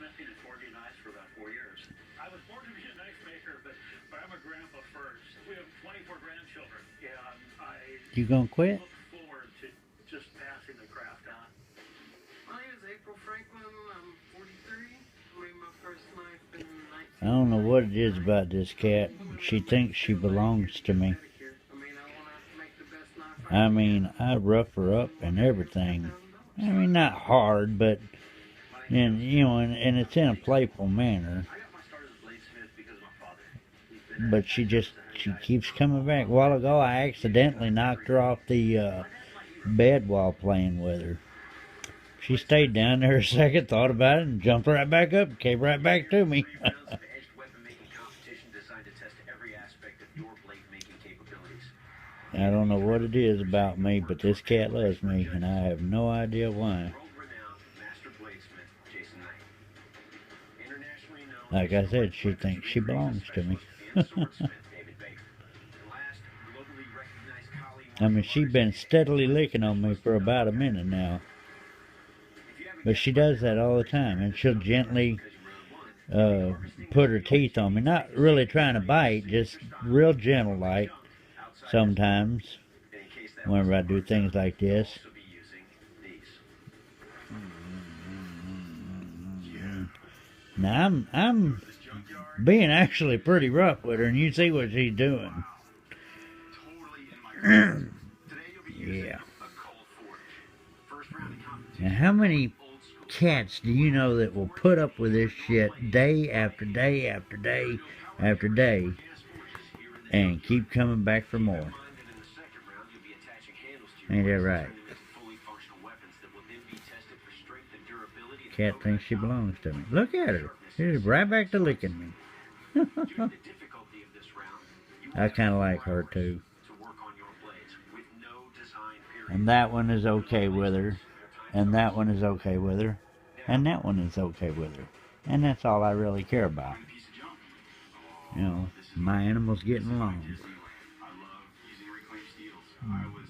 blacksmithing and forging knives for about 4 years. I was born to be a knife maker, but I'm a grandpa first. We have 24 grandchildren, and I You gonna quit? look forward to just passing the craft on. My name is April Franklin. I'm 43. I made my first knife in 19. I don't know what it is about this cat. She thinks she belongs to me. I mean, I want to make the best knife I mean, I rough her up and everything. I mean, not hard, but, and it's in a playful manner. I got my start as a bladesmith because of my father. He's been But she keeps coming back. A while ago, I accidentally knocked her off the bed while playing with her. She stayed down there a second, thought about it, and jumped right back up and came right back to me. of edged weapon making competition designed to test every aspect of your blade making capabilities. I don't know what it is about me, but this cat loves me, and I have no idea why. World-renowned master bladesmith Jason Knight. Internationally known Like I said, she thinks she belongs to me. and swordsmith David Baker. And last, globally recognized colleague I mean, she's been steadily licking on me for about a minute now. But she does that all the time, and she'll gently put her teeth on me. Not really trying to bite, just real gentle like sometimes whenever I do things like this. also be using these. Now, I'm being actually pretty rough with her, and you see what she's doing. Totally in my grasp. Today you'll be using Yeah. a cold forge. First round of competition. Now, how many Old school. cats do you know that will put up with this shit day after day after day after day and keep coming back for more? And in the second round you'll be attaching handles to Ain't your that blades, right? turning them into fully functional weapons that will then be tested for strength and durability. Cat thinks she belongs to me. Look at her. She's right back to licking me. Due to the difficulty of this round, you I kind of like her too. to work on your blades with no design period. And that one is okay with her. And that one is okay with her. And that one is okay with her. And that's all I really care about. Piece of junk. You know, my animals getting along. I love using reclaimed steels. I was